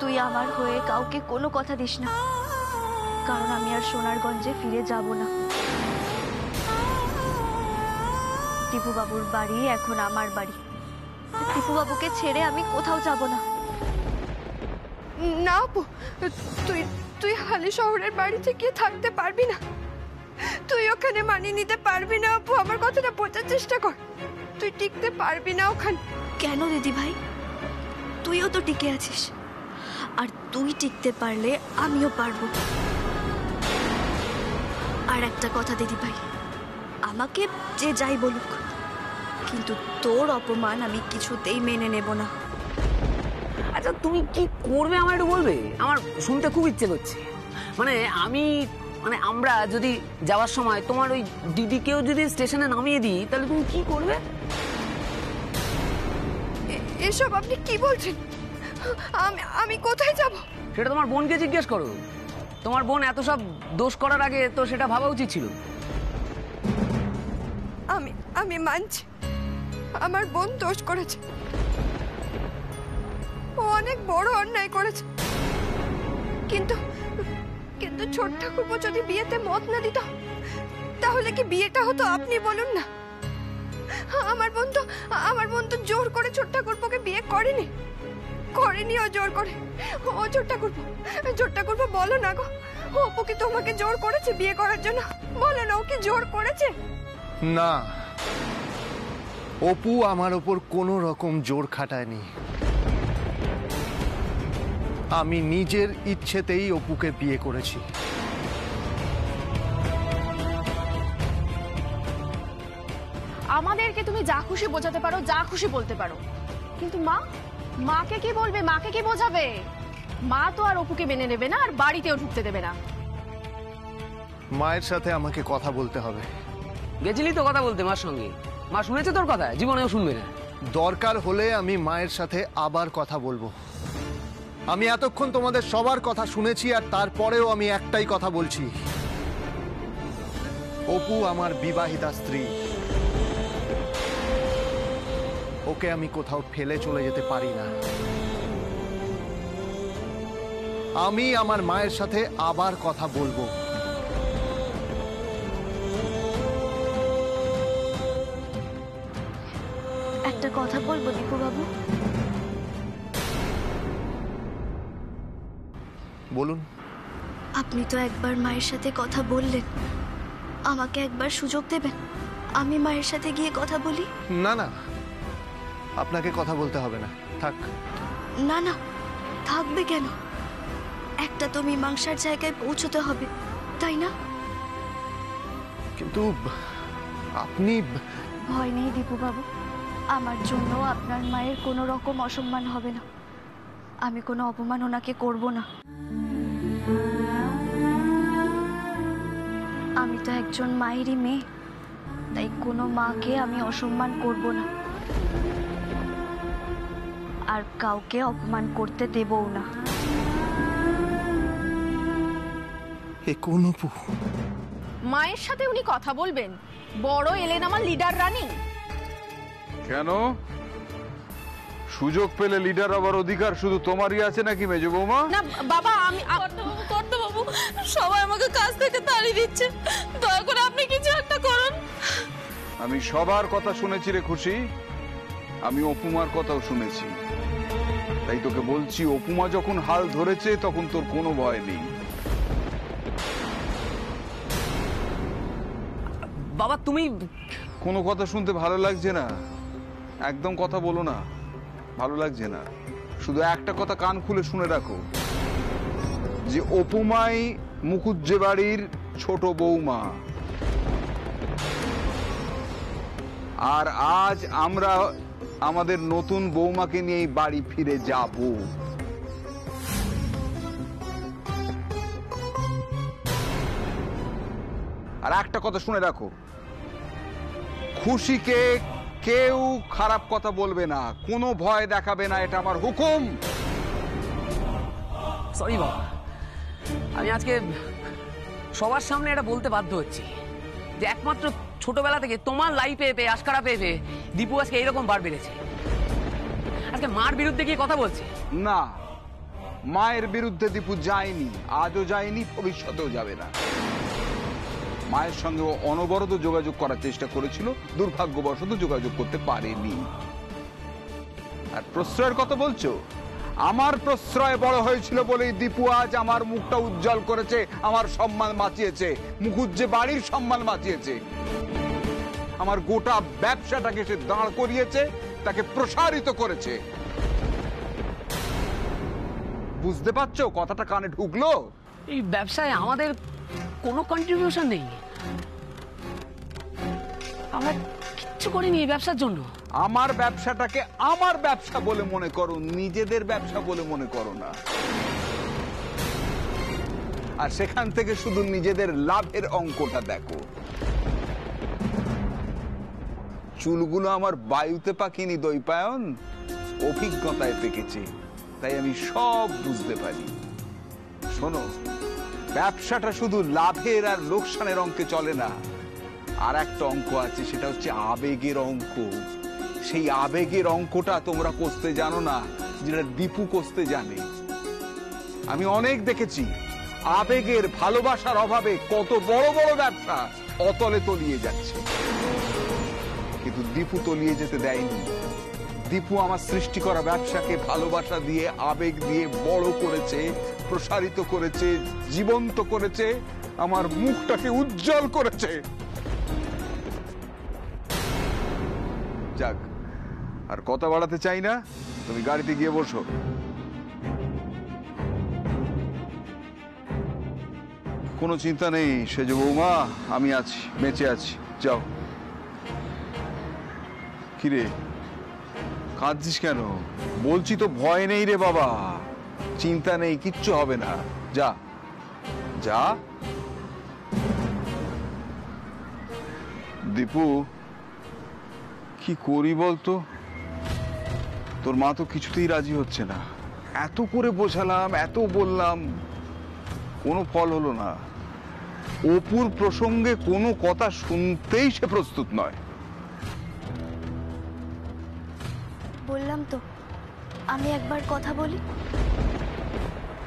তুই আমার হয়ে কাউকে কোনো কথা দিস না, কারণ আমি আর সোনারগঞ্জে ফিরে যাব না। টিপু বাবুর বাড়ি এখন আমার বাড়ি। টিপু বাবুকে ছেড়ে আমি কোথাও যাব না। না আপু, তুই তুই হালি শহরের বাড়িতে গিয়ে থাকতে পারবি না। তুই ওখানে মানিয়ে নিতে পারবি না আপু, আমার কথাটা বোঝার চেষ্টা কর। তুই টিকতে পারবি না ওখানে। কেন দিদি ভাই, তুইও তো টিকে আছিস, আর তুই টিকতে পারলে আমিও পারবো। আর একটা কথা দিদি ভাই, আমাকে যে যাই বলুক, কিন্তু তোর অপমান আমি কিছুতেই মেনে নেব না। আচ্ছা তুমি কি করবে আমার একটু বলবে? আমার শুনতে খুব ইচ্ছে করছে। আমরা যদি যাওয়ার সময় তোমার ওই দিদিকেও যদি স্টেশনে নামিয়ে দিই, তাহলে তুমি কি করবে? এসব আপনি কি বলছেন? আমি কোথায় যাব? সেটা তোমার বোনকে জিজ্ঞেস করো। তোমার বোন এত সব দোষ করার আগে তো সেটা ভাবা উচিত ছিল। আমি মানছি আমার বোন দোষ করেছে, ও অনেক বড় অন্যায় করেছে, কিন্তু কিন্তু ছোট ঠাকুরপো যদি বিয়েতে মত না দিত, তাহলে কি বিয়েটা হতো? আপনি বলুন না। আমার বোন তো জোর করে ছোট ঠাকুরপোকে বিয়ে করেনি। ও জোর করে। ও ছোট ঠাকুরপো বলো না গো, অপু কি তোমাকে জোর করেছে বিয়ে করার জন্য? বলো না, ও কি জোর করেছে? না, অপু আমার ওপর কোনো রকম জোর খাটায়নি। আমি নিজের ইচ্ছেতেই অপুকে বিয়ে করেছি। আমাদেরকে তুমি যা খুশি বোঝাতে পারো, যা খুশি বলতে পারো, কিন্তু মাকে কি বলবে? মাকে কি বোঝাবে? মা তো আর অপুকে মেনে নেবে না, আর বাড়িতেও ঢুকতে দেবে না। মায়ের সাথে আমাকে কথা বলতে হবে। গেছিলি তো কথা বলতে মার সঙ্গে? মা শুনেছে তোর কথা? জীবনেও শুনবে না। দরকার হলে আমি মায়ের সাথে আবার কথা বলবো। আমি এতক্ষণ তোমাদের সবার কথা শুনেছি, আর তারপরেও আমি একটাই কথা বলছি, অপু আমার বিবাহিতা স্ত্রী। ওকে আমি কোথাও ফেলে চলে যেতে পারি না। আমি আমার মায়ের সাথে আবার কথা বলবো। একটা কথা বলবো দীপু বাবু? বলুন। আপনি তো একবার মায়ের সাথে কথা বললেন, আমাকে একবার সুযোগ দেবেন? আমি মায়ের সাথে গিয়ে কথা বলি। না না, আপনাকে কথা বলতে হবে না, থাক। না না, থাকবে কেন? একটা তো মীমাংসার জায়গায় পৌঁছতে হবে, তাই না? কিন্তু আপনি... ভয় নেই দীপু বাবু, আমার জন্য আপনার মায়ের কোনো রকম অসম্মান হবে না। আমি কোনো অপমান ওনাকে করব না। আমি তো একজন মায়েরই মেয়ে, তাই কোনো মাকে আমি অসম্মান করব না, আর কাউকে অপমান করতে দেবও না। এ কোন অপু? মায়ের সাথে উনি কথা বলবেন? বড় এলেন আমার লিডার রানী। কেন? সুযোগ পেলে লিডার হবার অধিকার শুধু তোমারই আছে নাকি মেজ বৌমা? না বাবা, আমি বাবু, সবাই আমাকে কাজ থেকে তাড়িয়ে দিচ্ছে, দয়া করে আপনি কিছু একটা করুন। আমি সবার কথা শুনেছি রে খুশি, আমি অপুমার কথাও শুনেছি। তাই তোকে বলছি, অপুমা যখন হাল ধরেছে তখন তোর কোনো ভয় নেই। বাবা তুমি কোনো কথা শুনতে ভালো লাগছে না? একদম কথা বলো না, ভালো লাগছে না। শুধু একটা কথা কান খুলে শুনে রাখো, যে অপুমাই মুকুজ্জে বাড়ির ছোট বৌমা, আর আজ আমরা আমাদের নতুন বৌমাকে নিয়ে বাড়ি ফিরে যাব। আর একটা কথা শুনে রাখো, খুশিকে কেউ খারাপ কথা বলবে না, কোনো ভয় দেখাবে না, এটা আমার হুকুম। সরি বাবা, আমি আজকে সবার সামনে এটা বলতে বাধ্য হচ্ছি যে একমাত্র ছোটবেলা থেকে তোমার লাইফে পেয়ে আশকারা পেয়ে দীপু আজকে এইরকম বার বেড়েছে। আজকে মার বিরুদ্ধে গিয়ে কথা বলছে। না, মায়ের বিরুদ্ধে দীপু যায়নি, আজও যায়নি, ভবিষ্যতেও যাবে না। মায়ের সঙ্গে ও অনবরত যোগাযোগ করার চেষ্টা করেছিল, দুর্ভাগ্যবশত যোগাযোগ করতে পারেনি। আর প্রশ্রয়ের কথা বলছো, আমার প্রশ্রয় বড় হয়েছিল বলেই দীপু আজ আমার মুখটা উজ্জ্বল করেছে, আমার সম্মান বাঁচিয়েছে, মুখুজ্জে বাড়ির সম্মান বাঁচিয়েছে, আমার গোটা ব্যবসাটাকে সে দাঁড় করিয়েছে, তাকে প্রসারিত করেছে। বুঝতে পারছো কথাটা কানে ঢুকলো? এই ব্যবসায় আমাদের কোনো কন্ট্রিবিউশন নেই, আমরা কিচ্ছু করিনি এই ব্যবসার জন্য। আমার ব্যবসাটাকে আমার ব্যবসা বলে মনে করো, নিজেদের ব্যবসা বলে মনে করো না। আর সেখান থেকে শুধু নিজেদের লাভের অঙ্কটা দেখো। চুলগুলো আমার বায়ুতে পাকিনি দৈপায়ন, অভিজ্ঞতায় পেকেছে, তাই আমি সব বুঝতে পারি। শোনো, ব্যবসাটা শুধু লাভের আর লোকসানের অঙ্কে চলে না, আর একটা অঙ্ক আছে, সেটা হচ্ছে আবেগের অঙ্ক। সেই আবেগের অঙ্কটা তোমরা কষতে জানো না, যেটা দীপু কষতে জানে। আমি অনেক দেখেছি আবেগের, ভালোবাসার অভাবে কত বড় বড় ব্যবসা অতলে তলিয়ে যাচ্ছে, কিন্তু দীপু তলিয়ে যেতে দেয়নি। দীপু আমার সৃষ্টি করা ব্যবসাকে ভালোবাসা দিয়ে, আবেগ দিয়ে বড় করেছে, প্রসারিত করেছে, জীবন্ত করেছে, আমার মুখটাকে উজ্জ্বল করেছে। যাক, আর কথা বাড়াতে চাই না, তুমি গাড়িতে গিয়ে বসো। কোনো চিন্তা নেই সেজ বৌমা, আমি আছি, বেঁচে আছি, যাও। কিরে কাঁদছিস কেন? বলছি তো ভয় নেই রে বাবা, চিন্তা নেই, কিচ্ছু হবে না, যা যা। দীপু কি করি বলতো? তোর মা তো কিছুতেই রাজি হচ্ছে না, এত করে বোঝালাম, এত বললাম, কোনো ফল হলো না। অপুর প্রসঙ্গে কোনো কথা শুনতেই সে প্রস্তুত নয়। বললাম তো, আমি একবার কথা বলি।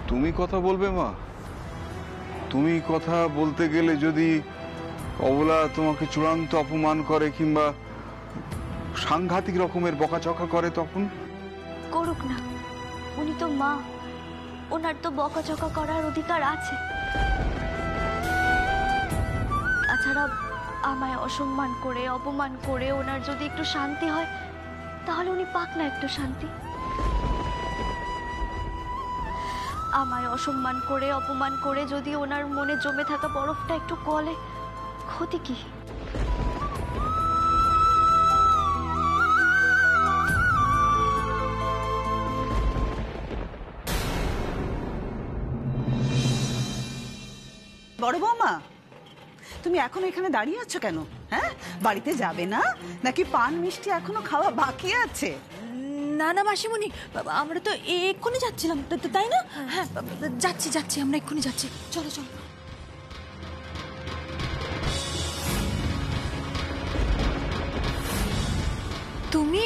তুমি কথা বলবে মা? তুমি কথা বলতে গেলে যদি অবলা তোমাকে চূড়ান্ত অপমান করে কিংবা সাংঘাতিক রকমের বকাঝকা করে, তখন? করুক না, উনি তো মা, ওনার তো বকাঝকা করার অধিকার আছে। তাছাড়া আমায় অসম্মান করে, অপমান করে ওনার যদি একটু শান্তি হয়, তাহলে উনি পাক না একটু শান্তি। আমায় অসম্মান করে, অপমান করে যদি ওনার মনে জমে থাকা বরফটা একটু গলে, ক্ষতি কি? বড় বৌমা, তুমি এখনো এখানে দাঁড়িয়ে আছো কেন? হ্যাঁ, বাড়িতে যাবে না নাকি পান মিষ্টি এখনো খাওয়া বাকি আছে? না না মাসিমণি, আমরা তো এক্ষুনি যাচ্ছিলাম, তাই না? হ্যাঁ, যাচ্ছি, আমরা এক্ষুনি যাচ্ছি, চলো চলো। তুমি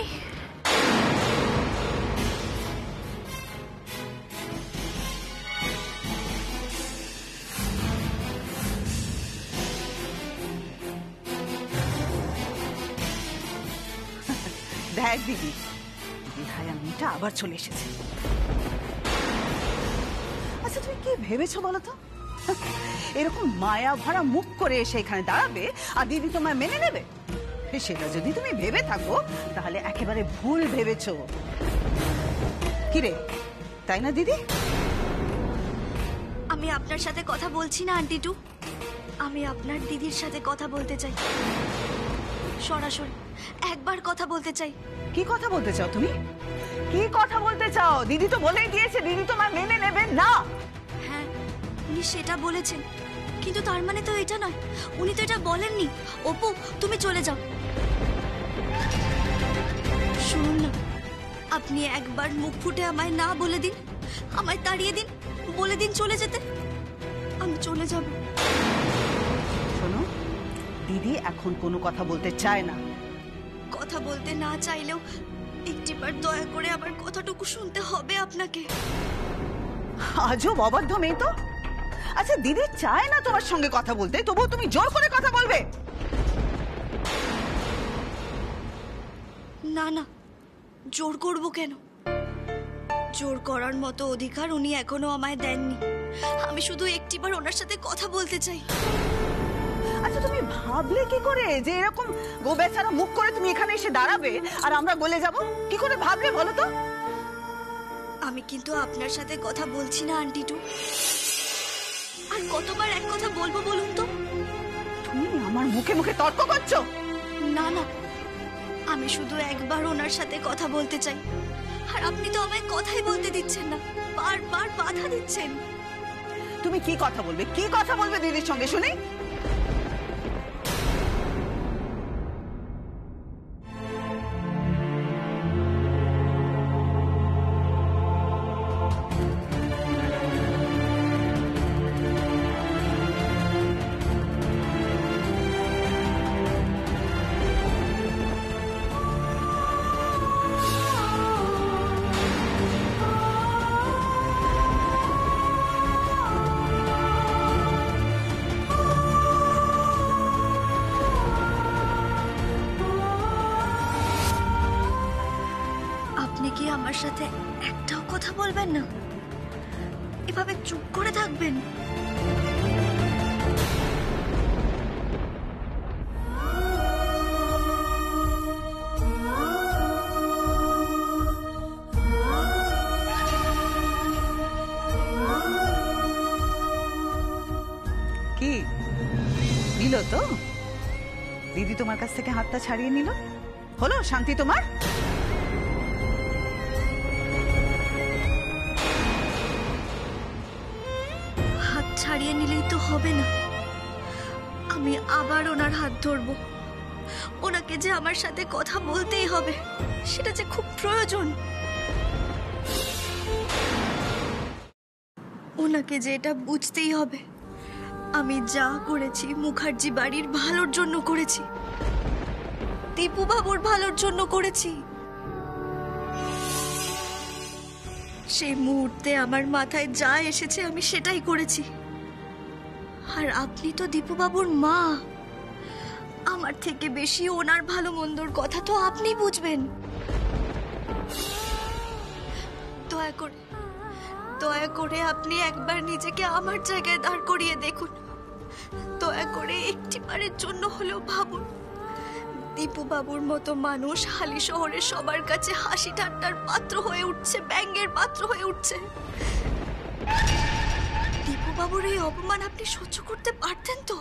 দেখ দিদি, বিহায়া মেয়েটা আবার চলে এসেছে। আচ্ছা তুমি কি ভেবেছো বলো তো? এরকম মায়া ভরা মুখ করে এসে এখানে দাঁড়াবে আর দিদি তোমায় মেনে নেবে? সেটা যদি তুমি ভেবে থাকো তাহলে একেবারে ভুল ভেবেছো। কিরে, তাই না দিদি? আমি আপনার সাথে কথা বলছি না আন্টি টু, আমি আপনার দিদির সাথে কথা বলতে চাই, সরাসরি একবার কথা বলতে চাই। কি কথা বলতে চাও তুমি? কি কথা বলতে চাও? দিদি তো বলেই দিয়েছে দিদি তোমায় মেনে নেবে না। হ্যাঁ, উনি সেটা বলেছেন, কিন্তু তার মানে তো এটা নয়, উনি তো এটা বলেননি। অপু, তুমি চলে যাও। শুনুন না, আপনি একবার মুখ ফুটে আমায় না বলে দিন, আমায় তাড়িয়ে দিন, বলে দিন চলে যেতে, আমি চলে যাব। শোনো, দিদি এখন কোনো কথা বলতে চায় না। কথা বলতে না চাইলেও একটিবার দয়া করে আমার কথাটুকু শুনতে হবে আপনাকে। আজব অবাধ্য মেয়ে তো। আচ্ছা দিদি চায় না তোমার সঙ্গে কথা বলতে, তবুও তুমি জোর করে কথা বলবে? না না, জোর করব কেন? জোর করার মতো অধিকার উনি এখনো আমায় দেননি। আমি শুধু একটিবার ওনার সাথে কথা বলতে চাই। আচ্ছা তুমি ভাবলে কি করে যে এরকম গোবেচারা মুখ করে তুমি এখানে এসে দাঁড়াবে আর আমরা গলে যাব? কি করে ভাবলে বলো তো? আমি কিন্তু আপনার সাথে কথা বলছি না আন্টিটু। আর কতবার এক কথা বলবো বলুন তো? তুমি আমার মুখে মুখে তর্ক করছো? না না, আমি শুধু একবার ওনার সাথে কথা বলতে চাই। আর আপনি তো আমায় কথাই বলতে দিচ্ছেন না, বারবার বাধা দিচ্ছেন। তুমি কি কথা বলবে, কি কথা বলবে দিদির সঙ্গে শুনি? আপনি কি আমার সাথে একটাও কথা বলবেন না? এভাবে চুপ করে থাকবেন? কি নিল তো? দিদি তোমার কাছ থেকে হাতটা ছাড়িয়ে নিল, হলো শান্তি তোমার? হাত ছাড়িয়ে নিলেই তো হবে না। আমি আবার ওনার হাত ধরবো। ওনাকে যে আমার সাথে কথা বলতেই হবে, সেটা যে খুব প্রয়োজন। ওনাকে যে এটা বুঝতেই হবে, আমি যা করেছি মুখার্জি বাড়ির ভালোর জন্য করেছি, দীপু বাবুর ভালোর জন্য করেছি। সেই মুহূর্তে আমার মাথায় যা এসেছে আমি সেটাই করেছি। আর আপনি তো দীপু বাবুর মা, আমার থেকে বেশি ওনার ভালো মন্দর কথা তো আপনি বুঝবেন। দয়া করে আপনি একবার নিজেকে আমার জায়গায় দাঁড় করিয়ে দেখুন। দয়া করে একটিবারের জন্য হলেও ভাবুন, দীপু বাবুর মতো মানুষ হালি শহরের সবার কাছে হাসি ঠাট্টার পাত্র হয়ে উঠছে, ব্যঙ্গের পাত্র হয়ে উঠছে। দীপু বাবুর এই অপমান আপনি সহ্য করতে পারতেন তো?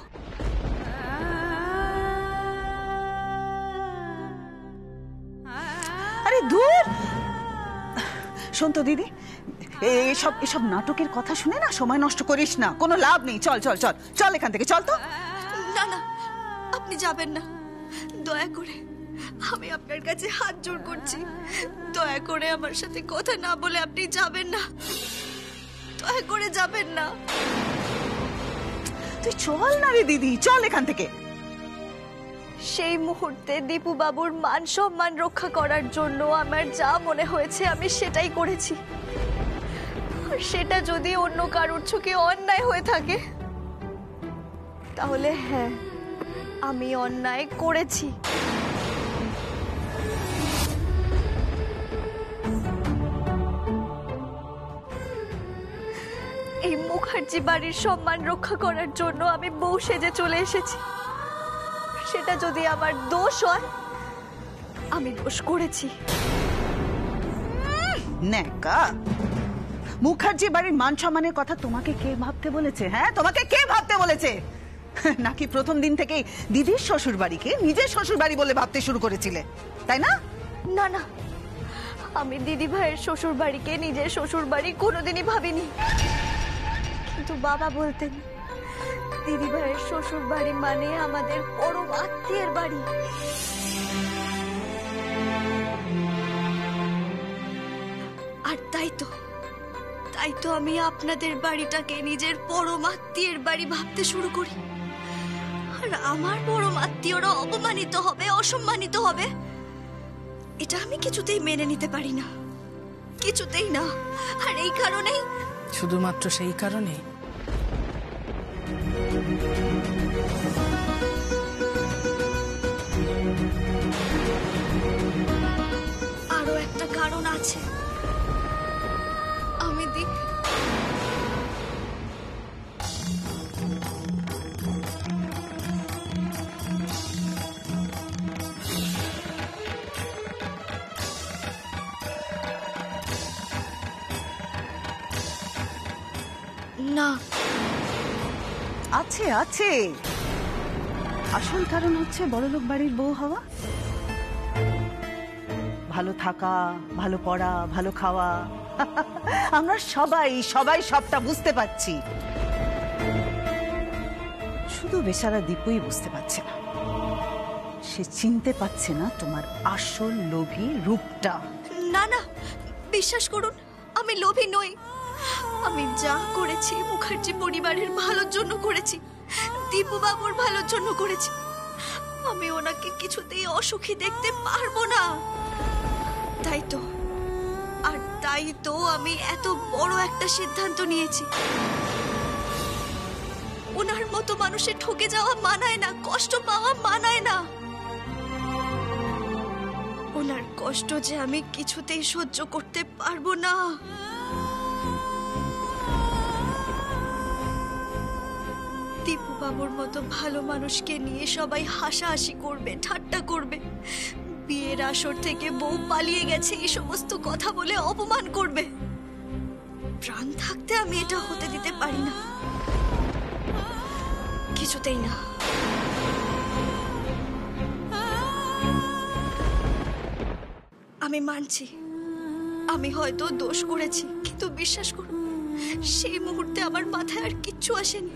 আরে দূর, শোন তো দিদি, এসব নাটকের কথা শুনে না সময় নষ্ট করিস না, কোনো লাভ নেই। চল চল চল চল এখান থেকে, চল তো। না না, আপনি যাবেন না। দয়া করে আমি আপনার কাছে হাত জোড় করছি, দয়া করে আমার সাথে কথা না বলে আপনি যাবেন না। দয়া করে যাবেন না। তুই চল না রে দিদি, চল এখান থেকে। সেই মুহূর্তে দীপু বাবুর মান সম্মান রক্ষা করার জন্য আমার যা মনে হয়েছে আমি সেটাই করেছি। আর সেটা যদি অন্য কারোর চোখে অন্যায় হয়ে থাকে, তাহলে হ্যাঁ, আমি অন্যায় করেছি। এই মুখার্জি বাড়ির সম্মান রক্ষা করার জন্য আমি বউ সেজে চলে এসেছি। সেটা যদি আমার দোষ হয়, আমি দোষ করেছি। নেকা, মুখার্জি বাড়ির মান সম্মানের কথা তোমাকে কে ভাবতে বলেছে? হ্যাঁ, তোমাকে কে ভাবতে বলেছে? নাকি প্রথম দিন থেকেই দিদির শ্বশুর বাড়িকে নিজের শ্বশুর বাড়ি বলে ভাবতে শুরু করেছিলে, তাই না? না না, আমি দিদি ভাইয়ের শ্বশুর বাড়িকে নিজের শ্বশুর বাড়ি কোনোদিনই ভাবিনি। কিন্তু বাবা বলতেন, দিদি ভাইয়ের শ্বশুর বাড়ি মানে আমাদের পরম আত্মীয়ের বাড়ি। আর তাই তো আমি আপনাদের বাড়িটাকে নিজের পরম আত্মীয়ের বাড়ি ভাবতে শুরু করি। আর আমার পরম আত্মীয়রা অপমানিত হবে, অসম্মানিত হবে, এটা আমি কিছুতেই মেনে নিতে পারি না, কিছুতেই না। আর এই কারণেই শুধুমাত্র সেই কারণে? আরো একটা কারণ আছে। আমি না, আছে আছে, আসল কারণ হচ্ছে বড়লোক বাড়ির বউ হওয়া। ভালো থাকা, ভালো পড়া, ভালো খাওয়া, আমরা সবাই সবাই সবটা বুঝতে পারছি, শুধু বেচারা দীপুই বুঝতে পারছে না। সে চিনতে পারছে না তোমার আসল লোভী রূপটা। না না, বিশ্বাস করুন, আমি লোভী নই। আমি যা করেছি মুখার্জি পরিবারের ভালোর জন্য করেছি, দীপু বাবুর ভালোর জন্য করেছি। আমি ওনাকে কিছুতেই অসুখী দেখতে পারবো না। তাই তো আমি এত বড় একটা সিদ্ধান্ত নিয়েছি। ওনার মতো মানুষের ঠকে যাওয়া মানায় না, কষ্ট পাওয়া মানায় না। ওনার কষ্ট যে আমি কিছুতেই সহ্য করতে পারবো না। দীপু বাবুর মতো ভালো মানুষকে নিয়ে সবাই হাসাহাসি করবে, ঠাট্টা করবে, বিয়ের আসর থেকে বউ পালিয়ে গেছে এই সমস্ত কথা বলে অপমান করবে। প্রাণ থাকতে আমি এটা হতে দিতে পারি না, কিছুতেই না। আমি মানছি আমি হয়তো দোষ করেছি, কিন্তু বিশ্বাস করুন সেই মুহূর্তে আমার মাথায় আর কিচ্ছু আসেনি।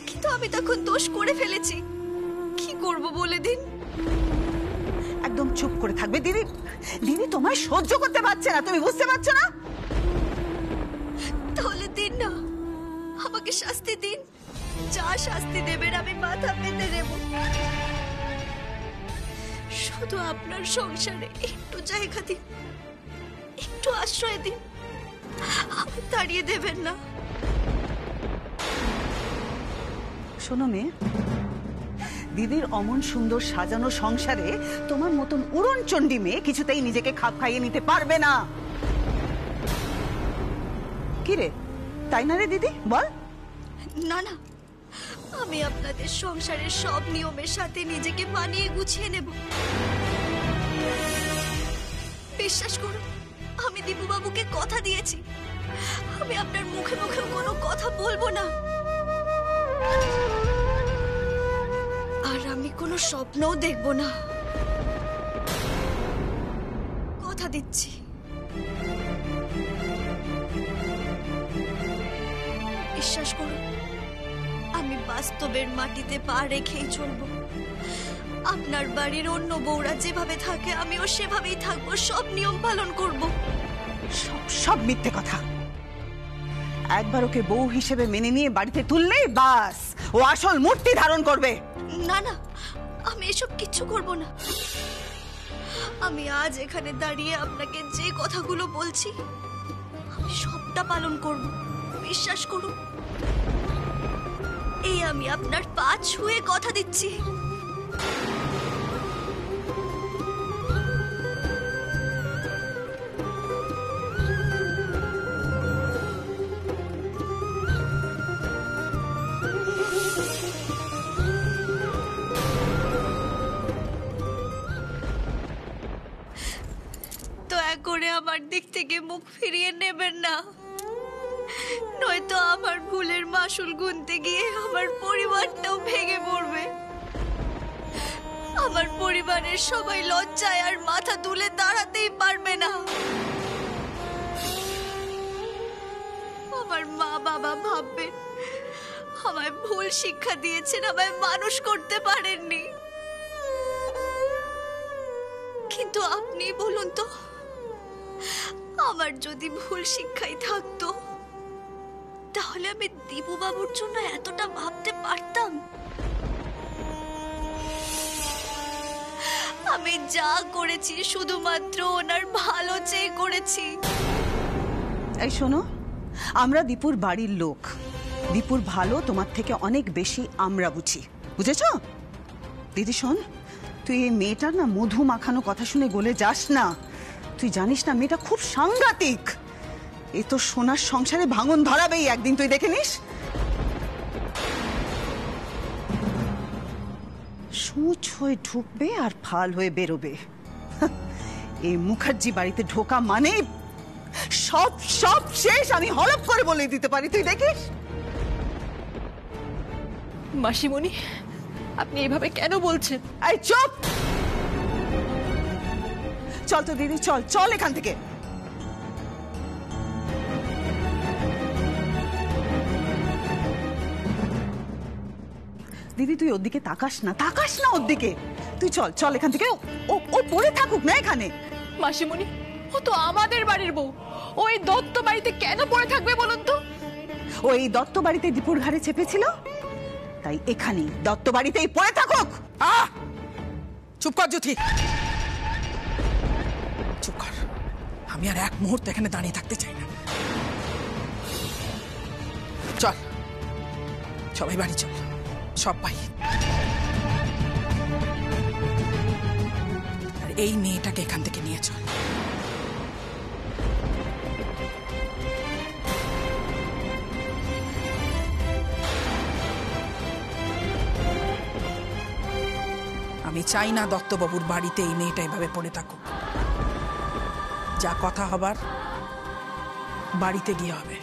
কিন্তু আমি তখন দোষ করে ফেলেছি, কি করব বলে দিন? একদম চুপ করে থাকবে দিদি। দিদি তোমায় সহ্য করতে পারছে না, তুমি বুঝতে পারছো না? তাহলে দিন না, আমাকে শাস্তি দিন। যা শাস্তি দেবেন আমি মাথা পেতে নেব। শুধু আপনার সংসারে একটু জায়গা দিন, একটু আশ্রয় দিন, আমি তাড়িয়ে দেবেন না। শোনো মেয়ে, দিদির অমন সুন্দর সাজানো সংসারে তোমার মতন উড়নচণ্ডী মেয়ে কিছুতেই নিজেকে খাপ খাইয়ে নিতে পারবে না। কি রে, তাই না রে দিদি, বল? না না, আমি আপনাদের সংসারের সব নিয়মের সাথে নিজেকে মানিয়ে গুছিয়ে নেব। বিশ্বাস করুন, আমি দীপু বাবুকে কথা দিয়েছি, আমি আপনার মুখে মুখে কোনো কথা বলবো না। আর আমি কোনো স্বপ্নও দেখব না, কথা দিচ্ছি। বিশ্বাস করুন, আমি বাস্তবের মাটিতে পা রেখেই চলবো। আপনার বাড়ির অন্য বউরা যেভাবে থাকে আমিও সেভাবেই থাকবো, সব নিয়ম পালন করব। সব মিথ্যে কথা। একবার ওকে বউ হিসেবে মেনে নিয়ে বাড়িতে তুললেই বাস, ও আসল মূর্তি ধারণ করবে। না না, আমি এসব কিচ্ছু করব না। আমি আজ এখানে দাঁড়িয়ে আপনাকে যে কথাগুলো বলছি আমি সবটা পালন করব, বিশ্বাস করুন। এই আমি আপনার পা ছুঁয়ে কথা দিচ্ছি। দয়া করে আমার দিক থেকে মুখ ফিরিয়ে নেবেন না, নয়তো আমার ভুলের মাসুল গুনতে গিয়ে আমার পরিবারটাও ভেঙে পড়বে। আমার পরিবারের সবাই লজ্জায় আর মাথা তুলে দাঁড়াতেই পারবে না। আমার মা বাবা ভাববেন আমায় ভুল শিক্ষা দিয়েছেন, আমায় মানুষ করতে পারেননি। কিন্তু আপনি বলুন তো, আমার যদি ভুল শিক্ষাই থাকতো তাহলে আমি দীপু বাবুর জন্য এতটা ভাবতে পারতাম? আমি যা করেছি শুধুমাত্র ওনার ভালো চেয়ে করেছি। এই শোনো, আমরা দীপুর বাড়ির লোক, দীপুর ভালো তোমার থেকে অনেক বেশি আমরা বুঝি, বুঝেছ? দিদি শোন, তুই এই মেয়েটার না মধু মাখানো কথা শুনে গলে যাস না। তুই জানিস না মেয়েটা খুব সাংঘাতিক। এ তো সোনার সংসারে ভাঙন ধরাবেই একদিন, তুই দেখে নিস। সূচ হয়ে ঢুকবে আর ফাল হয়ে বেরোবে। এই মুখার্জি বাড়িতে ঢোকা মানে সব সব শেষ, আমি হলপ করে বলে দিতে পারি, তুই দেখিস। মাসিমণি, আপনি এভাবে কেন বলছেন? এই চুপ! চল তো দিদি, চল চল এখান থেকে। দিদি তুই ওর দিকে তাকাস না, তাকাস না ওর দিকে। তুই চল চল এখান থেকে। ও পড়ে থাকুক না এখানে। মাসিমণি, ও তো আমাদের বাড়ির বউ, ওই দত্ত বাড়িতে কেন পড়ে থাকবে বলুন তো? ও এই দত্ত বাড়িতে দীপুর ঘাড়ে চেপেছিল, তাই এখানেই দত্ত বাড়িতেই পড়ে থাকুক। চুপ কর জ্যোতি, চুপ কর। আমি আর এক মুহূর্ত এখানে দাঁড়িয়ে থাকতে চাই না। চল সবাই বাড়ি চল, সবাই। আর এই মেয়েটাকে এখান থেকে নিয়ে চল। আমি চাই না দত্তবাবুর বাড়িতে এই মেয়েটা এভাবে পড়ে থাকুক। যা কথা হবার বাড়িতে গিয়ে হবে।